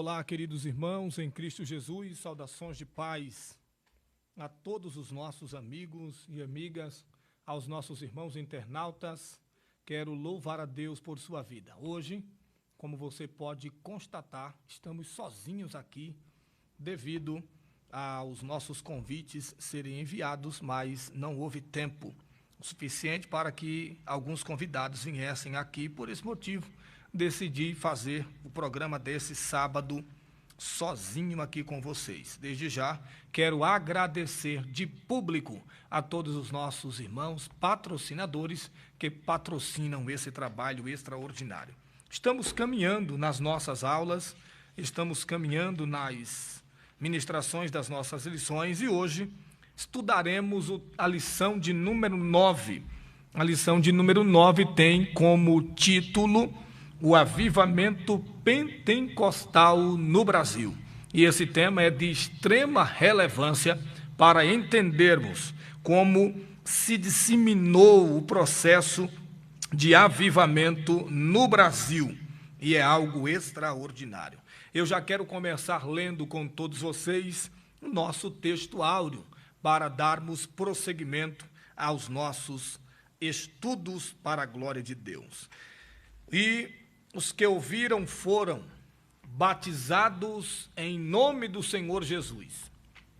Olá, queridos irmãos em Cristo Jesus, saudações de paz a todos os nossos amigos e amigas, aos nossos irmãos internautas. Quero louvar a Deus por sua vida. Hoje, como você pode constatar, estamos sozinhos aqui devido aos nossos convites serem enviados, mas não houve tempo suficiente para que alguns convidados viessem aqui. Por esse motivo, decidi fazer o programa desse sábado sozinho aqui com vocês. Desde já, quero agradecer de público a todos os nossos irmãos patrocinadores que patrocinam esse trabalho extraordinário. Estamos caminhando nas nossas aulas, estamos caminhando nas ministrações das nossas lições e hoje estudaremos a lição de número 9. A lição de número 9 tem como título o avivamento pentecostal no Brasil. E esse tema é de extrema relevância para entendermos como se disseminou o processo de avivamento no Brasil. E é algo extraordinário. Eu já quero começar lendo com todos vocês o nosso texto áureo para darmos prosseguimento aos nossos estudos para a glória de Deus. E os que ouviram foram batizados em nome do Senhor Jesus,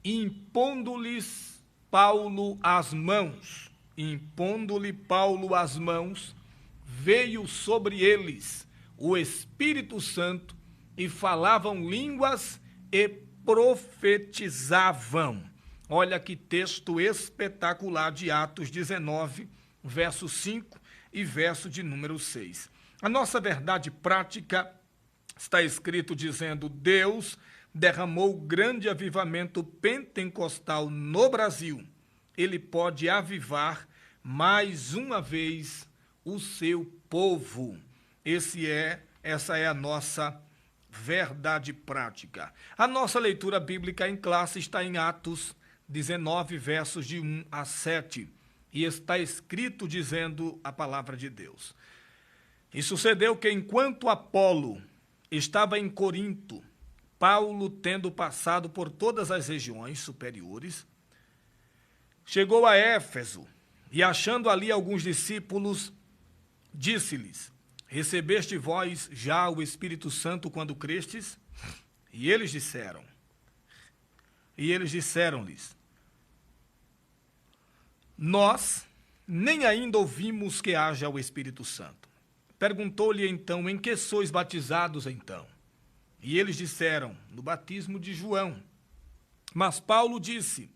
impondo-lhes Paulo as mãos. Impondo-lhe Paulo as mãos, veio sobre eles o Espírito Santo e falavam línguas e profetizavam. Olha que texto espetacular de Atos 19, verso 5 e verso de número 6. A nossa verdade prática está escrito dizendo: Deus derramou grande avivamento pentecostal no Brasil. Ele pode avivar mais uma vez o seu povo. Essa é a nossa verdade prática. A nossa leitura bíblica em classe está em Atos 19, versos de 1 a 7. E está escrito dizendo a palavra de Deus. E sucedeu que, enquanto Apolo estava em Corinto, Paulo, tendo passado por todas as regiões superiores, chegou a Éfeso e, achando ali alguns discípulos, disse-lhes: recebeste vós já o Espírito Santo quando crestes? E eles disseram-lhes: nós nem ainda ouvimos que haja o Espírito Santo. Perguntou-lhe então: em que sois batizados então? E eles disseram: no batismo de João. Mas Paulo disse: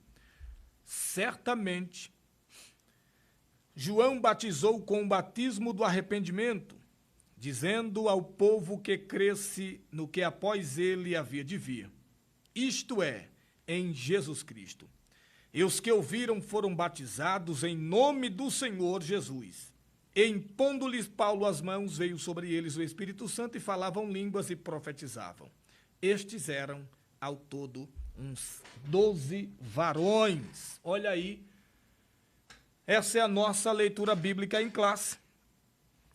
certamente João batizou com o batismo do arrependimento, dizendo ao povo que cresce no que após ele havia de vir, isto é, em Jesus Cristo. E os que ouviram foram batizados em nome do Senhor Jesus. E impondo-lhes Paulo as mãos, veio sobre eles o Espírito Santo e falavam línguas e profetizavam. Estes eram, ao todo, uns 12 varões. Olha aí, essa é a nossa leitura bíblica em classe.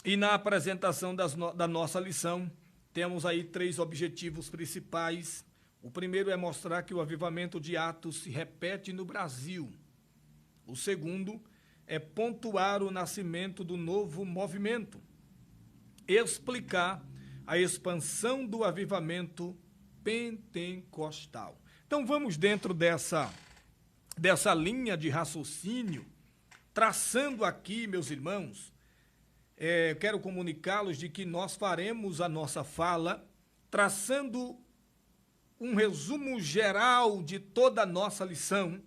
E na apresentação da nossa lição, temos aí 3 objetivos principais. O primeiro é mostrar que o avivamento de Atos se repete no Brasil. O segundo é pontuar o nascimento do novo movimento, explicar a expansão do avivamento pentecostal. Então vamos dentro dessa linha de raciocínio, traçando aqui, meus irmãos, quero comunicá-los de que nós faremos a nossa fala traçando um resumo geral de toda a nossa lição,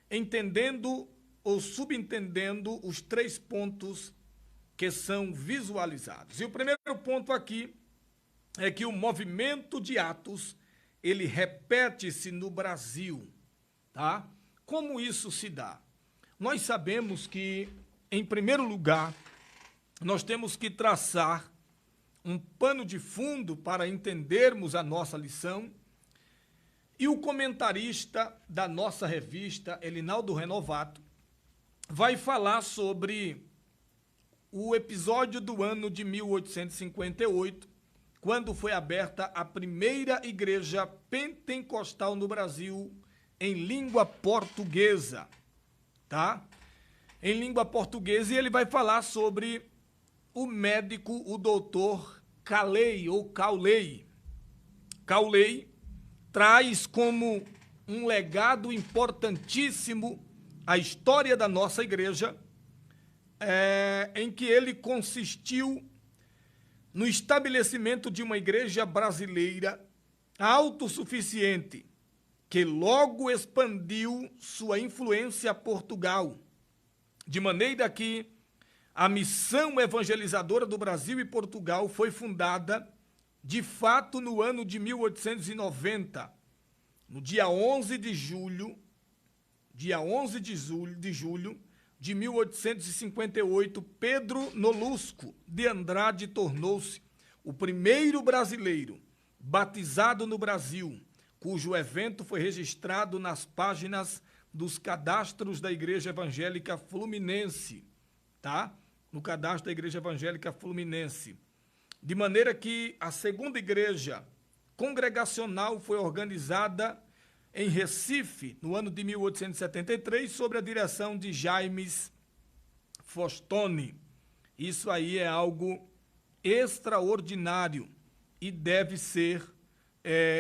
entendendo ou subentendendo os 3 pontos que são visualizados. E o primeiro ponto aqui é que o movimento de Atos, ele repete-se no Brasil, tá? Como isso se dá? Nós sabemos que, em primeiro lugar, nós temos que traçar um pano de fundo para entendermos a nossa lição. E o comentarista da nossa revista, Elinaldo Renovato, vai falar sobre o episódio do ano de 1858, quando foi aberta a primeira igreja pentecostal no Brasil em língua portuguesa, tá? Em língua portuguesa, e ele vai falar sobre o médico, o doutor Calley, ou Calley. Calley traz como um legado importantíssimo a história da nossa igreja, em que ele consistiu no estabelecimento de uma igreja brasileira autossuficiente, que logo expandiu sua influência a Portugal, de maneira que a missão evangelizadora do Brasil e Portugal foi fundada, de fato, no ano de 1890, no dia 11 de julho de 1858, Pedro Nolusco de Andrade tornou-se o primeiro brasileiro batizado no Brasil, cujo evento foi registrado nas páginas dos cadastros da Igreja Evangélica Fluminense, tá? No cadastro da Igreja Evangélica Fluminense. De maneira que a segunda igreja congregacional foi organizada em Recife, no ano de 1873, sob a direção de James Fostoni. Isso aí é algo extraordinário e deve ser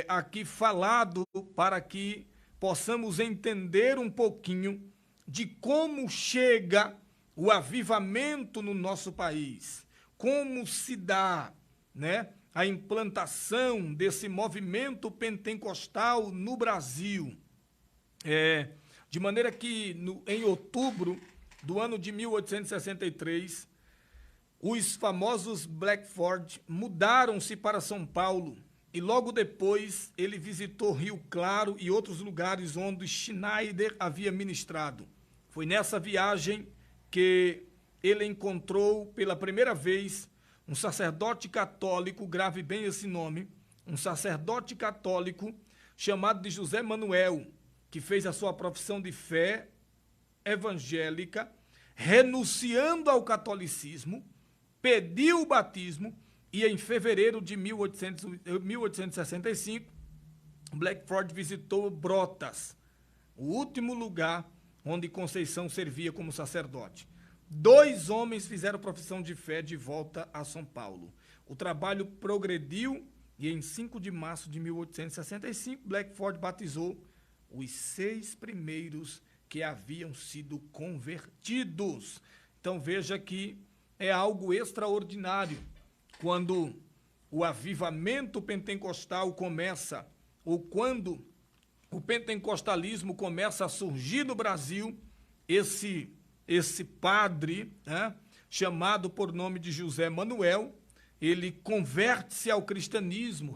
aqui falado para que possamos entender um pouquinho de como chega o avivamento no nosso país, como se dá, né, a implantação desse movimento pentecostal no Brasil. De maneira que, em outubro do ano de 1863, os famosos Blackford mudaram-se para São Paulo e logo depois ele visitou Rio Claro e outros lugares onde Schneider havia ministrado. Foi nessa viagem que ele encontrou pela primeira vez um sacerdote católico, grave bem esse nome, um sacerdote católico chamado de José Manuel, que fez a sua profissão de fé evangélica, renunciando ao catolicismo, pediu o batismo e em fevereiro de 1865, Blackford visitou Brotas, o último lugar onde Conceição servia como sacerdote. 2 homens fizeram profissão de fé de volta a São Paulo. O trabalho progrediu e em 5 de março de 1865, Blackford batizou os 6 primeiros que haviam sido convertidos. Então veja que é algo extraordinário quando o avivamento pentecostal começa, ou quando o pentecostalismo começa a surgir no Brasil, esse padre, né, chamado por nome de José Manuel, ele converte-se ao cristianismo,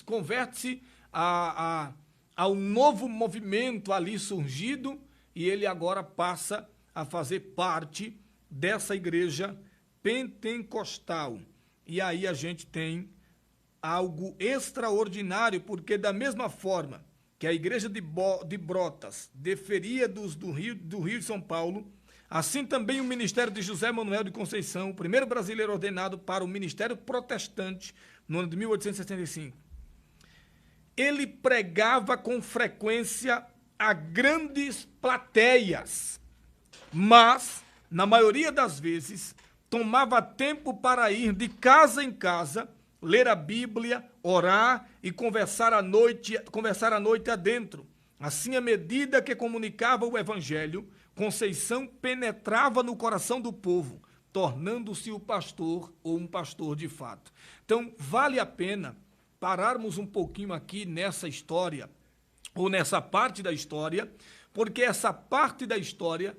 converte-se ao novo movimento ali surgido, e ele agora passa a fazer parte dessa igreja pentecostal. E aí a gente tem algo extraordinário, porque da mesma forma que a igreja de Brotas deferia do Rio de São Paulo, assim também o ministério de José Manuel de Conceição, o primeiro brasileiro ordenado para o ministério protestante no ano de 1865. Ele pregava com frequência a grandes plateias, mas, na maioria das vezes, tomava tempo para ir de casa em casa, ler a Bíblia, orar e conversar a noite adentro. Assim, à medida que comunicava o Evangelho, Conceição penetrava no coração do povo, tornando-se o pastor ou um pastor de fato. Então, vale a pena pararmos um pouquinho aqui nessa história, ou nessa parte da história, porque essa parte da história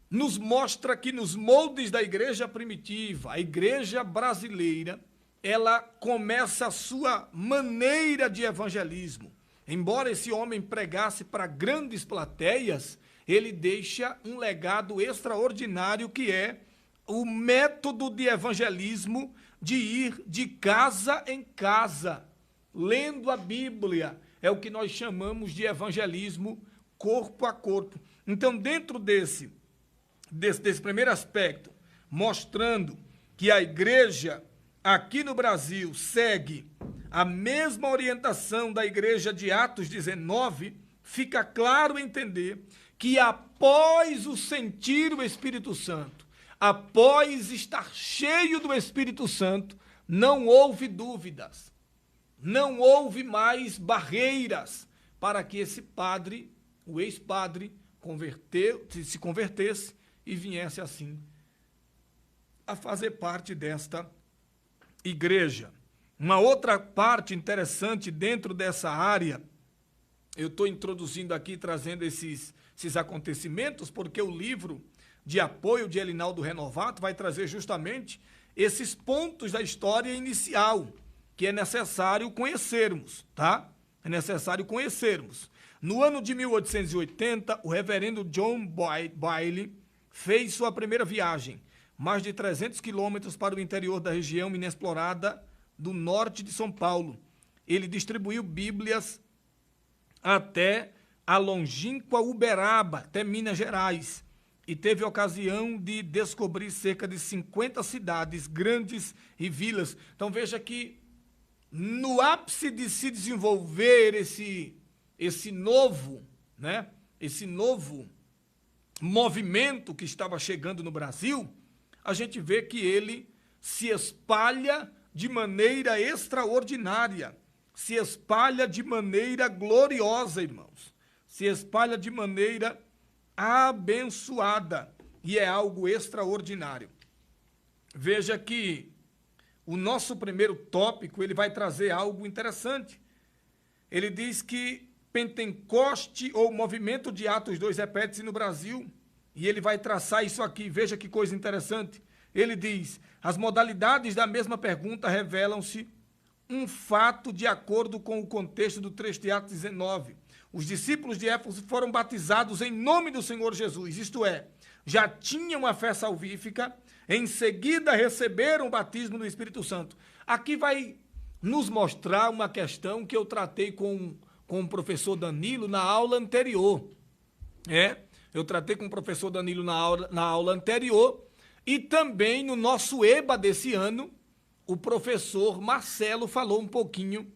nos mostra que nos moldes da igreja primitiva, a igreja brasileira, ela começa a sua maneira de evangelismo. Embora esse homem pregasse para grandes plateias, ele deixa um legado extraordinário, que é o método de evangelismo de ir de casa em casa, lendo a Bíblia. É o que nós chamamos de evangelismo corpo a corpo. Então, dentro desse primeiro aspecto, mostrando que a igreja aqui no Brasil segue a mesma orientação da igreja de Atos 19, fica claro entender que após o sentir o Espírito Santo, após estar cheio do Espírito Santo, não houve dúvidas, não houve mais barreiras para que esse padre, o ex-padre, se convertesse e viesse assim a fazer parte desta igreja. Uma outra parte interessante dentro dessa área, eu estou introduzindo aqui, trazendo esses acontecimentos, porque o livro de apoio de Elinaldo Renovato vai trazer justamente esses pontos da história inicial, que é necessário conhecermos, tá? É necessário conhecermos. No ano de 1880, o reverendo John Bailey fez sua primeira viagem, mais de 300 quilômetros para o interior da região inexplorada do norte de São Paulo. Ele distribuiu Bíblias até a longínqua Uberaba, até Minas Gerais, e teve a ocasião de descobrir cerca de 50 cidades grandes e vilas. Então veja que no ápice de se desenvolver esse novo movimento que estava chegando no Brasil, a gente vê que ele se espalha de maneira extraordinária, se espalha de maneira gloriosa, irmãos, se espalha de maneira abençoada, e é algo extraordinário. Veja que o nosso primeiro tópico, ele vai trazer algo interessante. Ele diz que Pentecoste ou movimento de Atos 2 repete-se no Brasil, e ele vai traçar isso aqui. Veja que coisa interessante. Ele diz: as modalidades da mesma pergunta revelam-se um fato de acordo com o contexto do trecho de Atos 19. Os discípulos de Éfeso foram batizados em nome do Senhor Jesus, isto é, já tinham a fé salvífica, em seguida receberam o batismo do Espírito Santo. Aqui vai nos mostrar uma questão que eu tratei com o professor Danilo na aula anterior. Eu tratei com o professor Danilo na aula anterior, e também no nosso EBA desse ano, o professor Marcelo falou um pouquinho,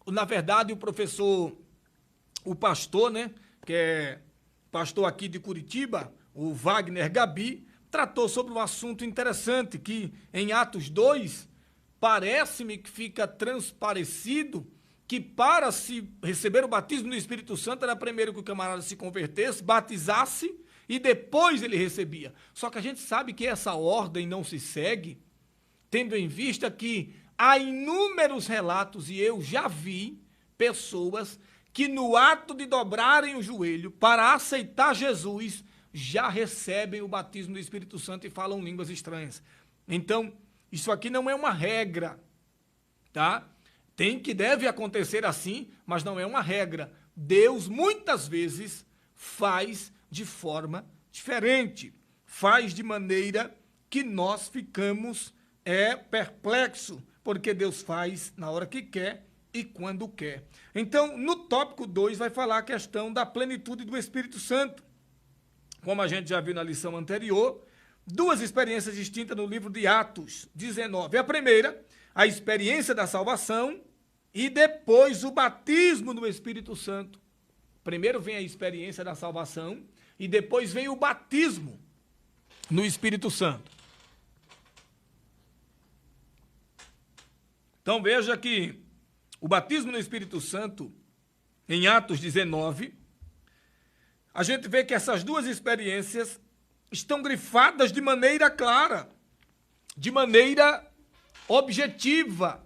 na verdade o pastor, que é pastor aqui de Curitiba, o Wagner Gabi, tratou sobre um assunto interessante, que em Atos 2, parece-me que fica transparecido que para se receber o batismo do Espírito Santo era primeiro que o camarada se convertesse, batizasse e depois ele recebia. Só que a gente sabe que essa ordem não se segue, tendo em vista que há inúmeros relatos, e eu já vi pessoas que no ato de dobrarem o joelho para aceitar Jesus, já recebem o batismo do Espírito Santo e falam línguas estranhas. Então, isso aqui não é uma regra, tá? Deve acontecer assim, mas não é uma regra. Deus, muitas vezes, faz de forma diferente. Faz de maneira que nós ficamos perplexos, porque Deus faz na hora que quer e quando quer. Então, no tópico 2, vai falar a questão da plenitude do Espírito Santo. Como a gente já viu na lição anterior, duas experiências distintas no livro de Atos 19. A primeira, a experiência da salvação, e depois o batismo no Espírito Santo. Primeiro vem a experiência da salvação e depois vem o batismo no Espírito Santo. Então veja que o batismo no Espírito Santo, em Atos 19, a gente vê que essas duas experiências estão grifadas de maneira clara, de maneira objetiva,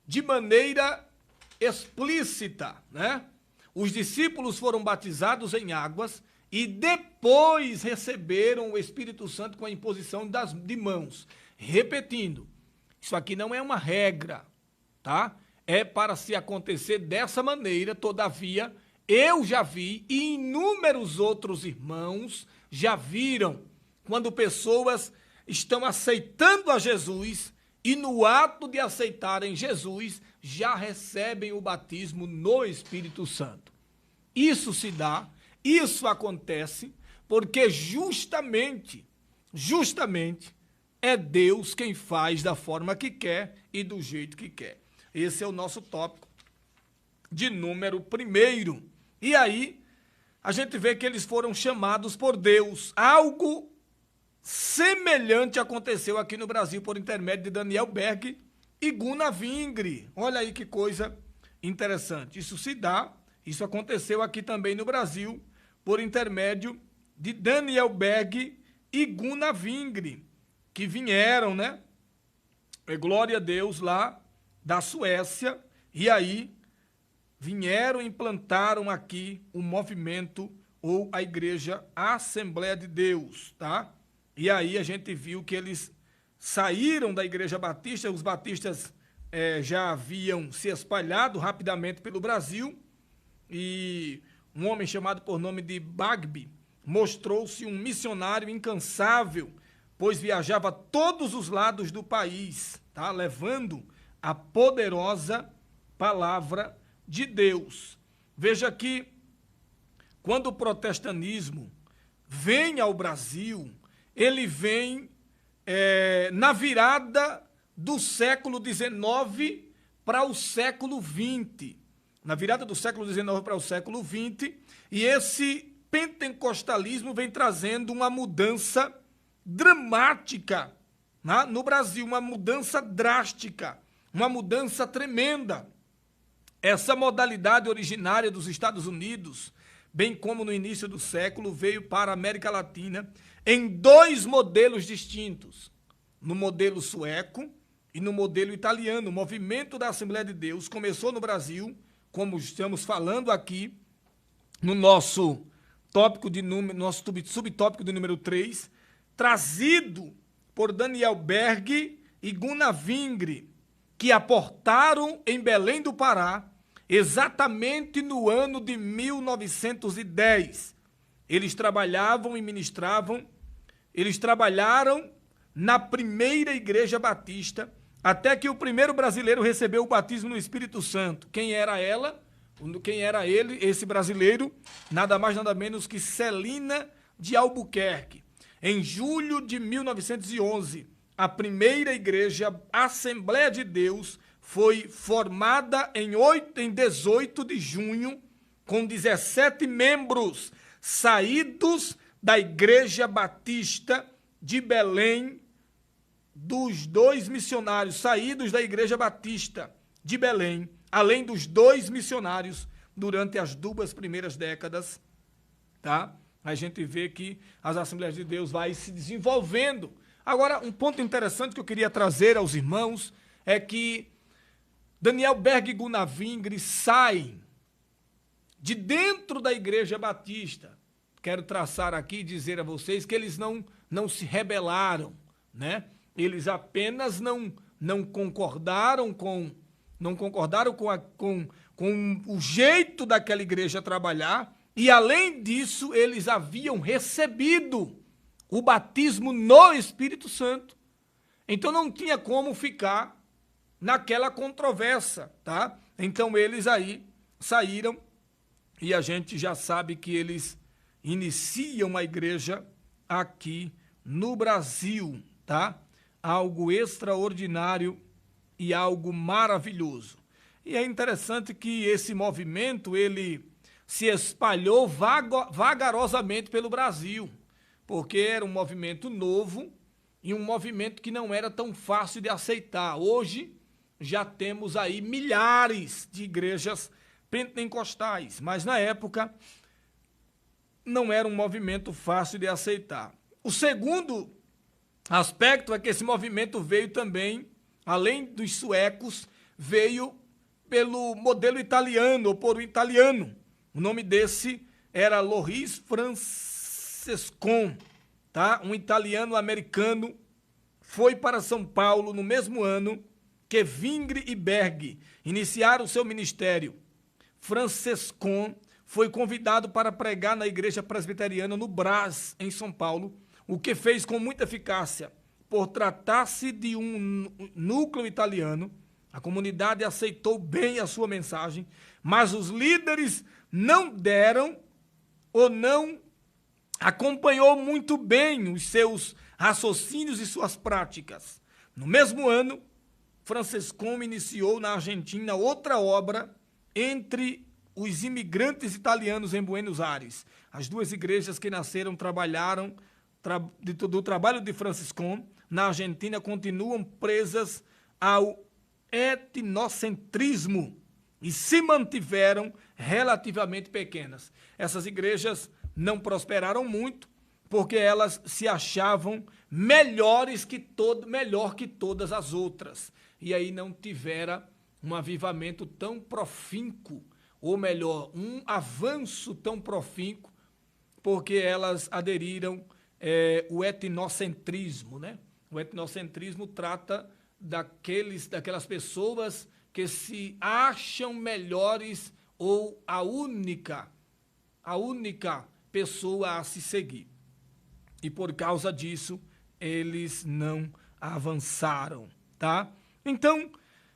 de maneira explícita, Os discípulos foram batizados em águas e depois receberam o Espírito Santo com a imposição de mãos. Repetindo, isso aqui não é uma regra, tá? É para se acontecer dessa maneira. Todavia, eu já vi e inúmeros outros irmãos já viram quando pessoas estão aceitando a Jesus e no ato de aceitarem Jesus, já recebem o batismo no Espírito Santo. Isso se dá, isso acontece, porque justamente é Deus quem faz da forma que quer e do jeito que quer. Esse é o nosso tópico de número 1. E aí, a gente vê que eles foram chamados por Deus. Algo semelhante aconteceu aqui no Brasil por intermédio de Daniel Berg e Gunnar Vingre. Olha aí que coisa interessante. Isso aconteceu aqui também no Brasil por intermédio de Daniel Berg e Gunnar Vingre, que vieram, né? Glória a Deus, lá da Suécia, e aí vieram e implantaram aqui o movimento ou a igreja Assembleia de Deus, tá? E aí a gente viu que eles saíram da igreja batista, os batistas já haviam se espalhado rapidamente pelo Brasil, e um homem chamado por nome de Bagby mostrou-se um missionário incansável, pois viajava a todos os lados do país, tá? Levando a poderosa palavra de Deus. Veja que quando o protestantismo vem ao Brasil, ele vem na virada do século XIX para o século XX. Na virada do século XIX para o século XX, e esse pentecostalismo vem trazendo uma mudança dramática, né, no Brasil, uma mudança drástica, uma mudança tremenda. Essa modalidade originária dos Estados Unidos, bem como no início do século, veio para a América Latina em 2 modelos distintos, no modelo sueco e no modelo italiano. O movimento da Assembleia de Deus começou no Brasil, como estamos falando aqui, no nosso tópico de número, nosso subtópico de número 3, trazido por Daniel Berg e Gunnar Vingre, que aportaram em Belém do Pará, exatamente no ano de 1910. Eles trabalhavam e ministravam, eles trabalharam na primeira igreja batista, até que o primeiro brasileiro recebeu o batismo no Espírito Santo. Quem era ela? Quem era ele, esse brasileiro? Nada mais, nada menos que Celina de Albuquerque. Em julho de 1911, a primeira igreja Assembleia de Deus foi formada em 18 de junho, com 17 membros saídos da Igreja Batista de Belém, dos 2 missionários saídos da Igreja Batista de Belém, além dos 2 missionários durante as 2 primeiras décadas, tá? A gente vê que as Assembleias de Deus vai se desenvolvendo. Agora, um ponto interessante que eu queria trazer aos irmãos é que Daniel Berg e Gunnar Vingre saem de dentro da Igreja Batista. Quero traçar aqui e dizer a vocês que eles não se rebelaram, né? Eles apenas não concordaram com o jeito daquela igreja trabalhar, e além disso, eles haviam recebido o batismo no Espírito Santo. Então não tinha como ficar naquela controvérsia, tá? Então eles aí saíram, e a gente já sabe que eles iniciam a igreja aqui no Brasil, tá? Algo extraordinário e algo maravilhoso. E é interessante que esse movimento, ele se espalhou vagarosamente pelo Brasil, porque era um movimento novo e um movimento que não era tão fácil de aceitar. Hoje já temos aí milhares de igrejas pentecostais, mas na época não era um movimento fácil de aceitar. O segundo aspecto é que esse movimento veio também, além dos suecos, veio pelo modelo italiano, ou por um italiano. O nome desse era Loris Francescon, tá? Um italiano americano, foi para São Paulo no mesmo ano que Vingre e Berg iniciaram seu ministério. Francescon foi convidado para pregar na igreja presbiteriana no Brás, em São Paulo, o que fez com muita eficácia. Por tratar-se de um núcleo italiano, a comunidade aceitou bem a sua mensagem, mas os líderes não deram ou não acompanhou muito bem os seus raciocínios e suas práticas. No mesmo ano, Francescone iniciou na Argentina outra obra entre os imigrantes italianos em Buenos Aires. As duas igrejas que nasceram trabalharam do trabalho de Francescone na Argentina continuam presas ao etnocentrismo e se mantiveram relativamente pequenas. Essas igrejas não prosperaram muito porque elas se achavam melhor que todas as outras. E aí não tivera um avivamento tão profínco, ou melhor, um avanço tão profínco, porque elas aderiram o etnocentrismo, né? O etnocentrismo trata daquelas pessoas que se acham melhores ou a única pessoa a se seguir. E por causa disso, eles não avançaram, tá? Então,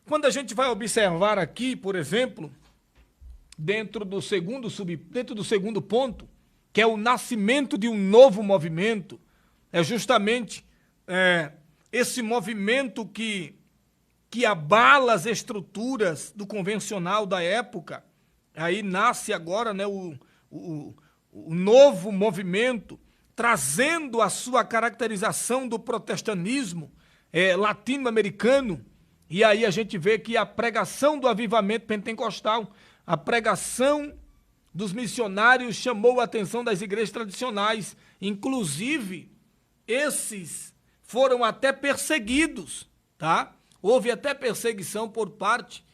quando a gente vai observar aqui, por exemplo, dentro do segundo ponto, que é o nascimento de um novo movimento, é justamente esse movimento que abala as estruturas do convencional da época. Aí nasce agora, né, o novo movimento, trazendo a sua caracterização do protestantismo latino-americano. E aí a gente vê que a pregação do avivamento pentecostal, a pregação dos missionários chamou a atenção das igrejas tradicionais. Inclusive, esses foram até perseguidos, tá? Houve até perseguição por parte,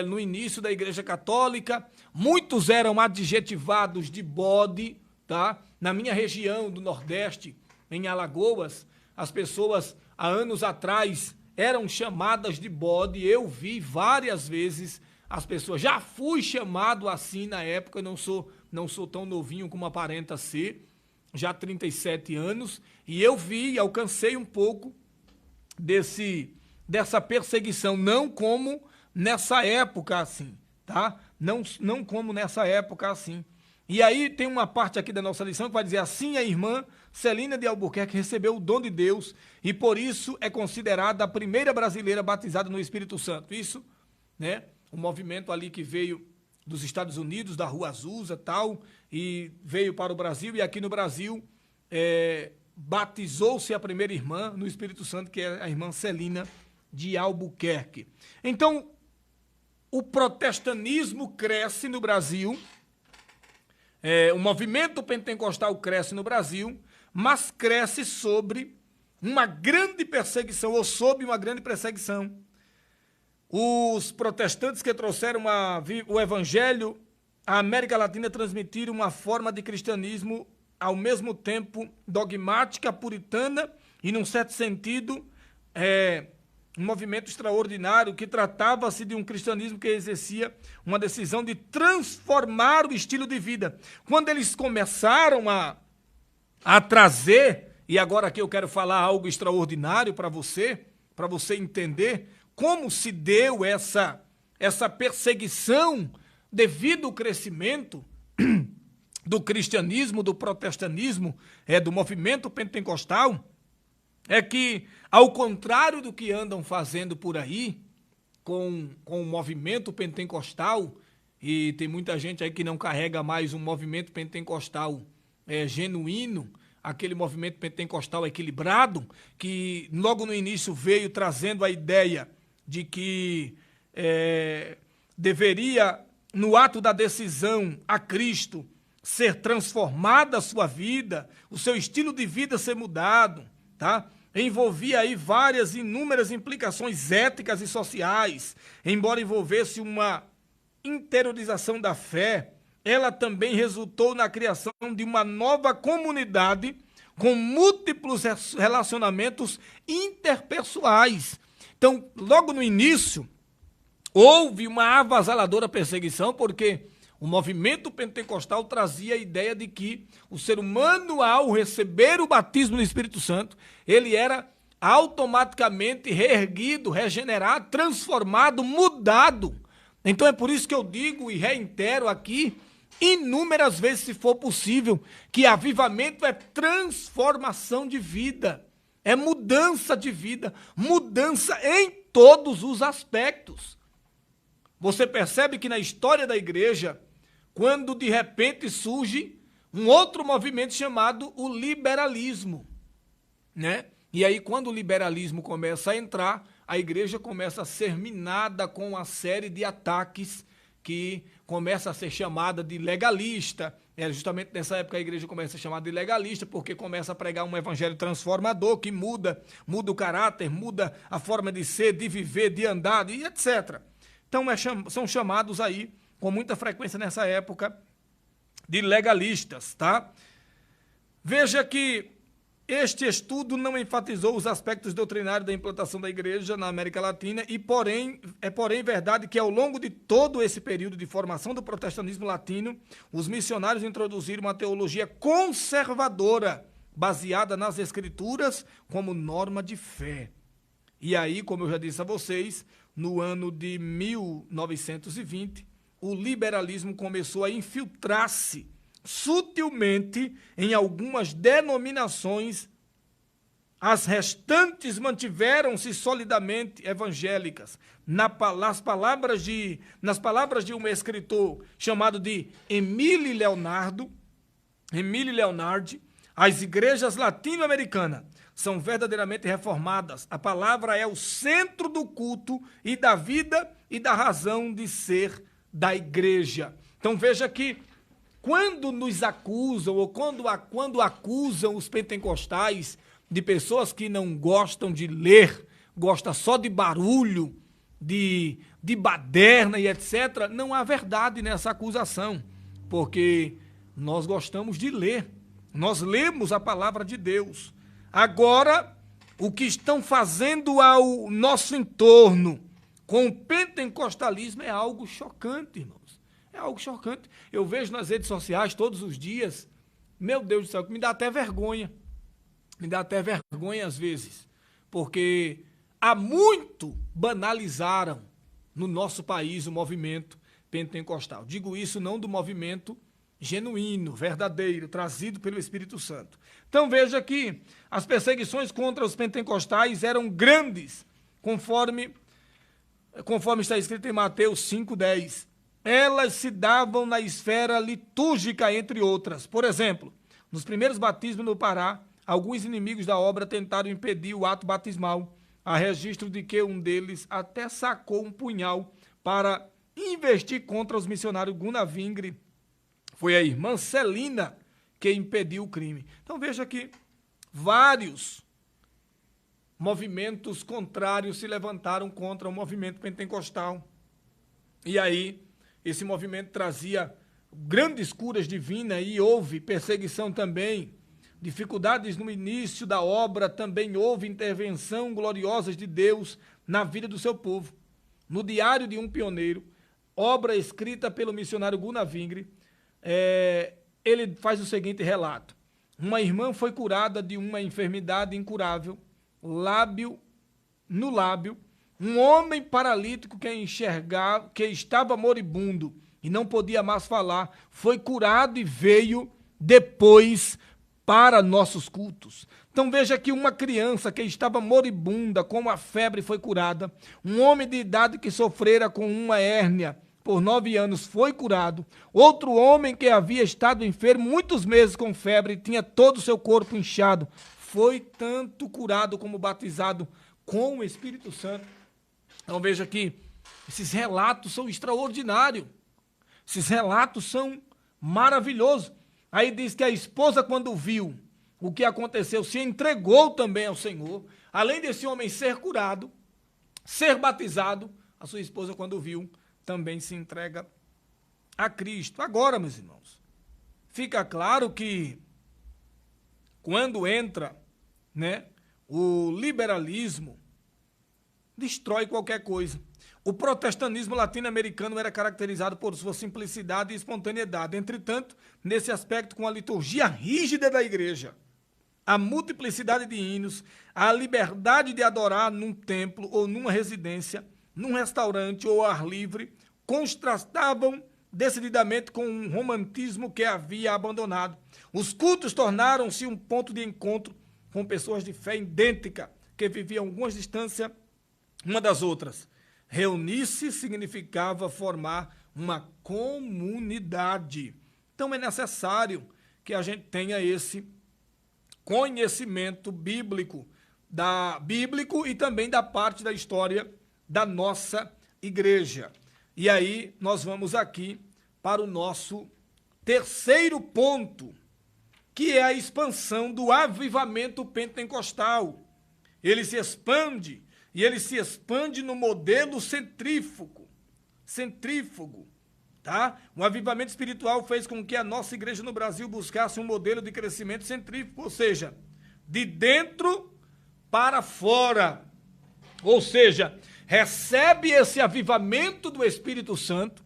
no início da Igreja Católica. Muitos eram adjetivados de bode, tá? Na minha região do Nordeste, em Alagoas, as pessoas, há anos atrás, eram chamadas de bode. Eu vi várias vezes as pessoas. Já fui chamado assim na época, não sou tão novinho como aparenta ser, já 37 anos, e eu vi, alcancei um pouco dessa perseguição, não como nessa época assim, tá? Não como nessa época assim. E aí tem uma parte aqui da nossa lição que vai dizer: assim a irmã Celina de Albuquerque recebeu o dom de Deus e por isso é considerada a primeira brasileira batizada no Espírito Santo. Isso, né? Um movimento ali que veio dos Estados Unidos, da Rua Azusa, tal, e veio para o Brasil, e aqui no Brasil batizou-se a primeira irmã no Espírito Santo, que é a irmã Celina de Albuquerque. Então, o protestantismo cresce no Brasil, o movimento pentecostal cresce no Brasil, mas cresce sobre uma grande perseguição, ou sob uma grande perseguição. Os protestantes que trouxeram o evangelho à América Latina transmitiram uma forma de cristianismo ao mesmo tempo dogmática, puritana e, num certo sentido, um movimento extraordinário que tratava-se de um cristianismo que exercia uma decisão de transformar o estilo de vida. Quando eles começaram a trazer, e agora aqui eu quero falar algo extraordinário para você entender como se deu essa perseguição devido ao crescimento do cristianismo, do protestantismo, do movimento pentecostal, é que, ao contrário do que andam fazendo por aí, com o movimento pentecostal, e tem muita gente aí que não carrega mais um movimento pentecostal genuíno, aquele movimento pentecostal equilibrado, que logo no início veio trazendo a ideia de que deveria, no ato da decisão a Cristo, ser transformada a sua vida, o seu estilo de vida ser mudado, tá? Envolvia aí inúmeras implicações éticas e sociais. Embora envolvesse uma interiorização da fé, ela também resultou na criação de uma nova comunidade com múltiplos relacionamentos interpessoais. Então, logo no início, houve uma avassaladora perseguição, porque o movimento pentecostal trazia a ideia de que o ser humano, ao receber o batismo do Espírito Santo, ele era automaticamente reerguido, regenerado, transformado, mudado. Então é por isso que eu digo e reitero aqui inúmeras vezes, se for possível, que avivamento é transformação de vida, é mudança de vida, mudança em todos os aspectos. Você percebe que na história da igreja, quando de repente surge um outro movimento chamado o liberalismo, né? E aí, quando o liberalismo começa a entrar, a igreja começa a ser minada com uma série de ataques que começa a ser chamada de legalista. É justamente nessa época a igreja começa a chamar de legalista, porque começa a pregar um evangelho transformador que muda o caráter, muda a forma de ser, de viver, de andar, e etc. Então são chamados aí, com muita frequência nessa época, de legalistas, tá? Veja que este estudo não enfatizou os aspectos doutrinários da implantação da igreja na América Latina porém verdade que ao longo de todo esse período de formação do protestantismo latino, os missionários introduziram uma teologia conservadora, baseada nas escrituras como norma de fé. E aí, como eu já disse a vocês, no ano de 1920, o liberalismo começou a infiltrar-se sutilmente em algumas denominações. As restantes mantiveram-se solidamente evangélicas. Nas palavras de um escritor chamado de Émile Leonardi, as igrejas latino-americanas são verdadeiramente reformadas. A palavra é o centro do culto e da vida e da razão de ser da igreja. Então veja que quando nos acusam ou quando acusam os pentecostais de pessoas que não gostam de ler, gostam só de barulho, de baderna e etc., não há verdade nessa acusação, porque nós gostamos de ler, nós lemos a palavra de Deus. Agora, o que estão fazendo ao nosso entorno com o pentecostalismo é algo chocante, irmãos. É algo chocante. Eu vejo nas redes sociais todos os dias, meu Deus do céu, que me dá até vergonha. Me dá até vergonha às vezes, porque há muito banalizaram no nosso país o movimento pentecostal. Digo isso não do movimento genuíno, verdadeiro, trazido pelo Espírito Santo. Então veja que as perseguições contra os pentecostais eram grandes, conforme está escrito em Mateus 5,10. Elas se davam na esfera litúrgica, entre outras. Por exemplo, nos primeiros batismos no Pará, alguns inimigos da obra tentaram impedir o ato batismal. Há registro de que um deles até sacou um punhal para investir contra os missionários Gunavingre. Foi a irmã Celina que impediu o crime. Então veja que vários movimentos contrários se levantaram contra o movimento pentecostal. E aí, esse movimento trazia grandes curas divinas e houve perseguição também, dificuldades no início da obra, também houve intervenção gloriosa de Deus na vida do seu povo. No Diário de um Pioneiro, obra escrita pelo missionário Gunavingre, ele faz o seguinte relato. Uma irmã foi curada de uma enfermidade incurável, no lábio. Um homem paralítico que estava moribundo e não podia mais falar, foi curado e veio depois para nossos cultos. Então veja que uma criança que estava moribunda com uma febre foi curada, um homem de idade que sofrera com uma hérnia por 9 anos foi curado, outro homem que havia estado enfermo muitos meses com febre e tinha todo o seu corpo inchado, foi tanto curado como batizado com o Espírito Santo. Então veja que esses relatos são extraordinários, esses relatos são maravilhosos. Aí diz que a esposa, quando viu o que aconteceu, se entregou também ao Senhor. Além desse homem ser curado, ser batizado, a sua esposa, quando viu, também se entrega a Cristo. Agora, meus irmãos, fica claro que quando entra, o liberalismo, destrói qualquer coisa. O protestantismo latino-americano era caracterizado por sua simplicidade e espontaneidade. Entretanto, nesse aspecto, com a liturgia rígida da igreja, a multiplicidade de hinos, a liberdade de adorar num templo ou numa residência, num restaurante ou ao ar livre, contrastavam decididamente com um romantismo que havia abandonado. Os cultos tornaram-se um ponto de encontro com pessoas de fé idêntica, que viviam a algumas distâncias uma das outras. Reunir-se significava formar uma comunidade. Então é necessário que a gente tenha esse conhecimento bíblico e também da parte da história da nossa igreja. E aí nós vamos aqui para o nosso terceiro ponto, que é a expansão do avivamento pentecostal. Ele se expande, e ele se expande no modelo centrífugo, tá? O avivamento espiritual fez com que a nossa igreja no Brasil buscasse um modelo de crescimento centrífugo, ou seja, de dentro para fora. Ou seja, recebe esse avivamento do Espírito Santo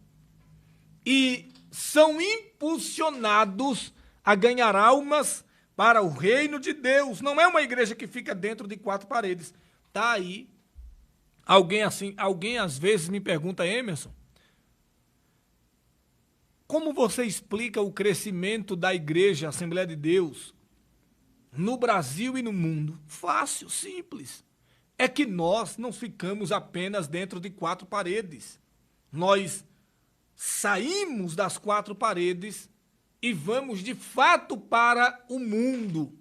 e são impulsionados a ganhar almas para o reino de Deus. Não é uma igreja que fica dentro de quatro paredes. Tá aí. Alguém às vezes me pergunta, Emerson, como você explica o crescimento da igreja Assembleia de Deus no Brasil e no mundo? Fácil, simples. É que nós não ficamos apenas dentro de quatro paredes. Nós saímos das quatro paredes e vamos de fato para o mundo,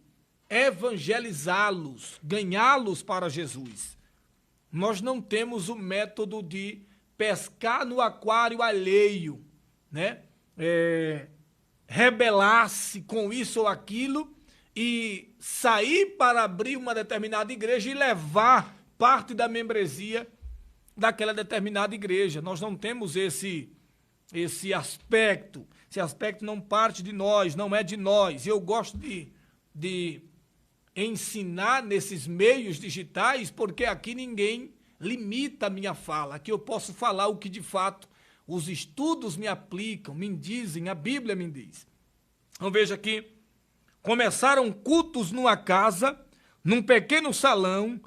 evangelizá-los, ganhá-los para Jesus. Nós não temos o método de pescar no aquário alheio, né? Rebelar-se com isso ou aquilo e sair para abrir uma determinada igreja e levar parte da membresia daquela determinada igreja. Nós não temos esse aspecto. Esse aspecto não parte de nós, não é de nós. Eu gosto de ensinar nesses meios digitais, porque aqui ninguém limita a minha fala. Aqui eu posso falar o que de fato os estudos me aplicam, me dizem, a Bíblia me diz. Então veja aqui, começaram cultos numa casa, num pequeno salão,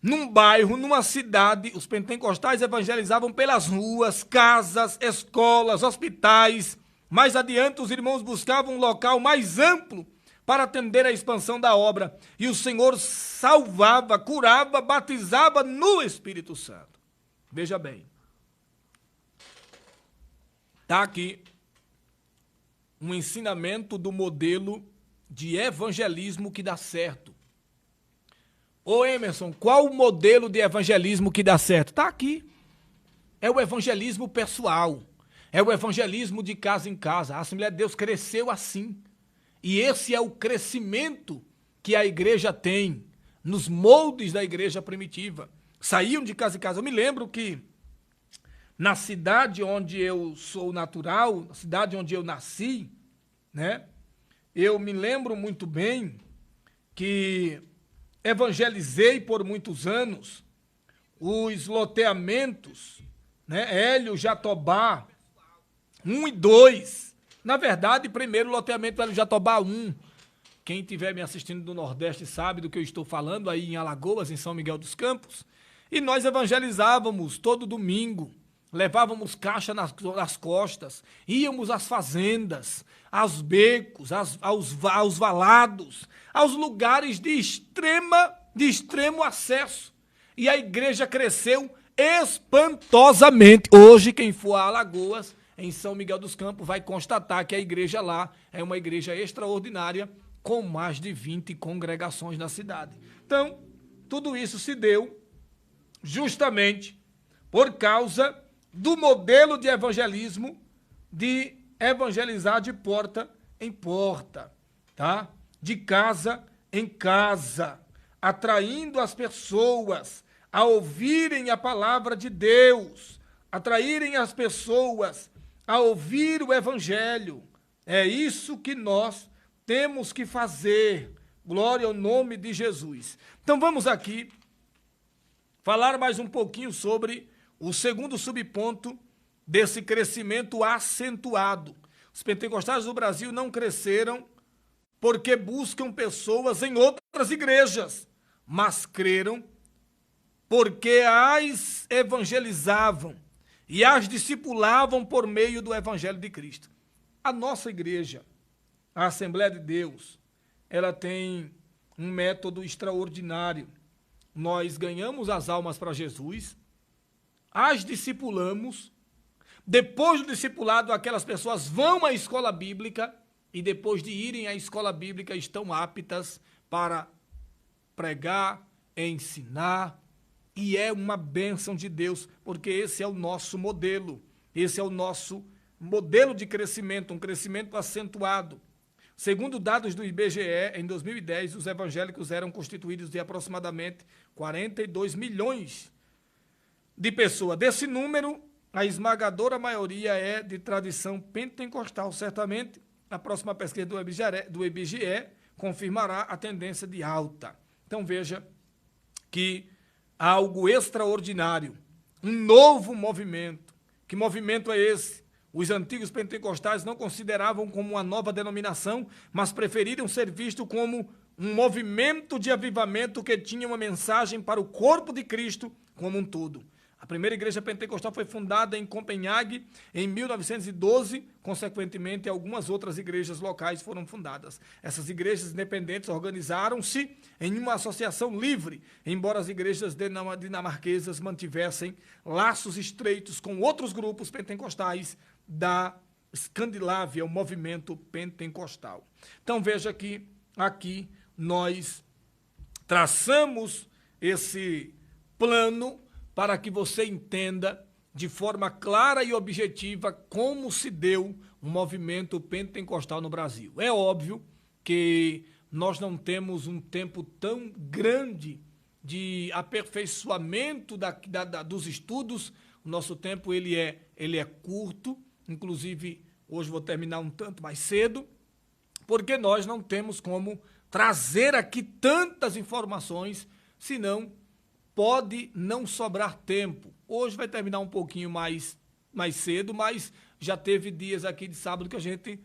num bairro, numa cidade. Os pentecostais evangelizavam pelas ruas, casas, escolas, hospitais. Mais adiante, os irmãos buscavam um local mais amplo para atender à expansão da obra. E o Senhor salvava, curava, batizava no Espírito Santo. Veja bem. Está aqui um ensinamento do modelo de evangelismo que dá certo. Ô Emerson, qual o modelo de evangelismo que dá certo? Está aqui. É o evangelismo pessoal. É o evangelismo de casa em casa. A Assembleia de Deus cresceu assim. E esse é o crescimento que a igreja tem nos moldes da igreja primitiva. Saíam de casa em casa. Eu me lembro que na cidade onde eu sou natural, na cidade onde eu nasci, né? Eu me lembro muito bem que evangelizei por muitos anos os loteamentos, né? Hélio Jatobá 1 e 2. Na verdade, primeiro loteamento Hélio Jatobá 1. Quem estiver me assistindo do Nordeste sabe do que eu estou falando, aí em Alagoas, em São Miguel dos Campos. E nós evangelizávamos todo domingo. Levávamos caixa nas costas, íamos às fazendas, aos becos, aos valados, aos lugares de extremo acesso. E a igreja cresceu espantosamente. Hoje, quem for a Alagoas, em São Miguel dos Campos, vai constatar que a igreja lá é uma igreja extraordinária, com mais de 20 congregações na cidade. Então, tudo isso se deu justamente por causa do modelo de evangelismo, de evangelizar de porta em porta, tá? De casa em casa, atraindo as pessoas a ouvirem a palavra de Deus, atraírem as pessoas a ouvir o evangelho. É isso que nós temos que fazer. Glória ao nome de Jesus. Então vamos aqui falar mais um pouquinho sobre o segundo subponto desse crescimento acentuado. Os pentecostais do Brasil não cresceram porque buscam pessoas em outras igrejas, mas creram porque as evangelizavam e as discipulavam por meio do Evangelho de Cristo. A nossa igreja, a Assembleia de Deus, ela tem um método extraordinário. Nós ganhamos as almas para Jesus, as discipulamos, depois do discipulado aquelas pessoas vão à escola bíblica e depois de irem à escola bíblica estão aptas para pregar, ensinar, e é uma bênção de Deus, porque esse é o nosso modelo, esse é o nosso modelo de crescimento, um crescimento acentuado. Segundo dados do IBGE, em 2010, os evangélicos eram constituídos de aproximadamente 42 milhões de pessoas. Desse número, a esmagadora maioria é de tradição pentecostal. Certamente, a próxima pesquisa do IBGE confirmará a tendência de alta. Então, veja que algo extraordinário, um novo movimento. Que movimento é esse? Os antigos pentecostais não consideravam como uma nova denominação, mas preferiram ser visto como um movimento de avivamento que tinha uma mensagem para o corpo de Cristo como um todo. A primeira igreja pentecostal foi fundada em Copenhague em 1912, consequentemente algumas outras igrejas locais foram fundadas. Essas igrejas independentes organizaram-se em uma associação livre, embora as igrejas dinamarquesas mantivessem laços estreitos com outros grupos pentecostais da Escandinávia, o movimento pentecostal. Então veja que aqui nós traçamos esse plano para que você entenda de forma clara e objetiva como se deu o movimento pentecostal no Brasil. É óbvio que nós não temos um tempo tão grande de aperfeiçoamento dos estudos. O nosso tempo ele é curto, inclusive hoje vou terminar um tanto mais cedo, porque nós não temos como trazer aqui tantas informações, senão pode não sobrar tempo. Hoje vai terminar um pouquinho mais cedo, mas já teve dias aqui de sábado que a gente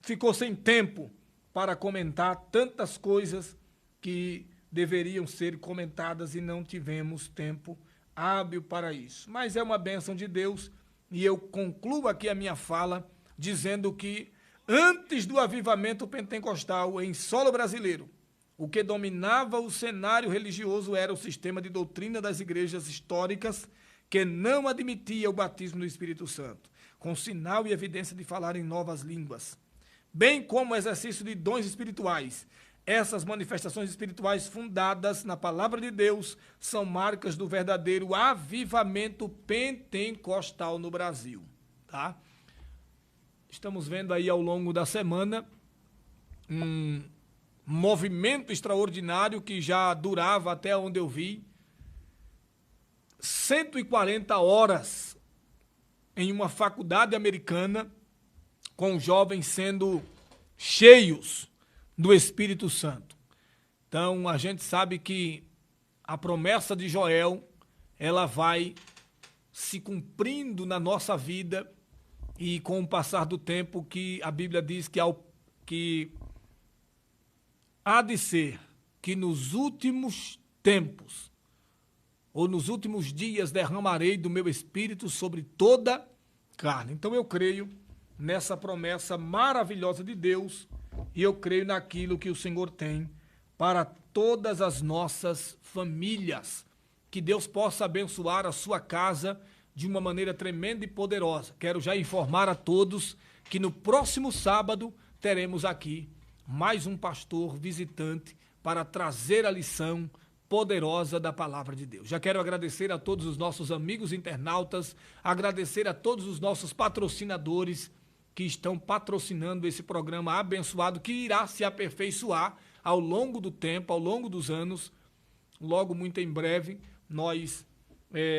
ficou sem tempo para comentar tantas coisas que deveriam ser comentadas e não tivemos tempo hábil para isso. Mas é uma bênção de Deus e eu concluo aqui a minha fala dizendo que antes do avivamento pentecostal em solo brasileiro, o que dominava o cenário religioso era o sistema de doutrina das igrejas históricas que não admitia o batismo do Espírito Santo, com sinal e evidência de falar em novas línguas, bem como o exercício de dons espirituais. Essas manifestações espirituais fundadas na palavra de Deus são marcas do verdadeiro avivamento pentecostal no Brasil, tá? Estamos vendo aí ao longo da semana um movimento extraordinário que já durava, até onde eu vi, 140 horas em uma faculdade americana, com jovens sendo cheios do Espírito Santo. Então, a gente sabe que a promessa de Joel, ela vai se cumprindo na nossa vida e com o passar do tempo que a Bíblia diz que há de ser que nos últimos tempos, ou nos últimos dias, derramarei do meu espírito sobre toda carne. Então eu creio nessa promessa maravilhosa de Deus e eu creio naquilo que o Senhor tem para todas as nossas famílias. Que Deus possa abençoar a sua casa de uma maneira tremenda e poderosa. Quero já informar a todos que no próximo sábado teremos aqui mais um pastor visitante para trazer a lição poderosa da palavra de Deus. Já quero agradecer a todos os nossos amigos internautas, agradecer a todos os nossos patrocinadores que estão patrocinando esse programa abençoado que irá se aperfeiçoar ao longo do tempo, ao longo dos anos. Logo, muito em breve, nós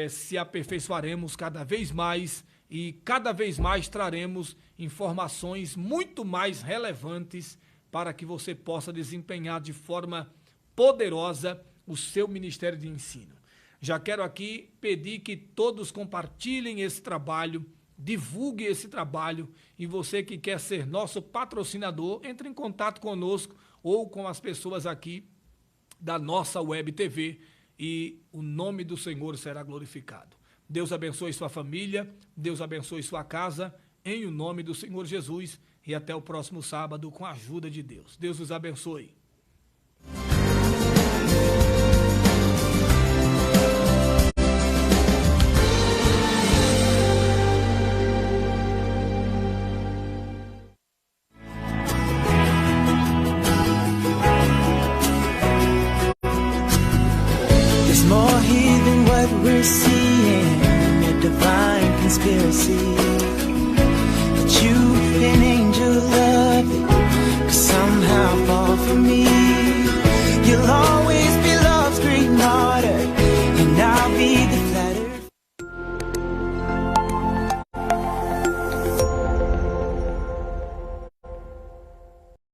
se aperfeiçoaremos cada vez mais e cada vez mais traremos informações muito mais relevantes para que você possa desempenhar de forma poderosa o seu ministério de ensino. Já quero aqui pedir que todos compartilhem esse trabalho, divulgue esse trabalho e você que quer ser nosso patrocinador, entre em contato conosco ou com as pessoas aqui da nossa Web TV e o nome do Senhor será glorificado. Deus abençoe sua família, Deus abençoe sua casa, em o nome do Senhor Jesus, e até o próximo sábado com a ajuda de Deus. Deus os abençoe. More here than what we're seeing, a divine conspiracy. That you, an angel of it, could somehow fall for me. You'll always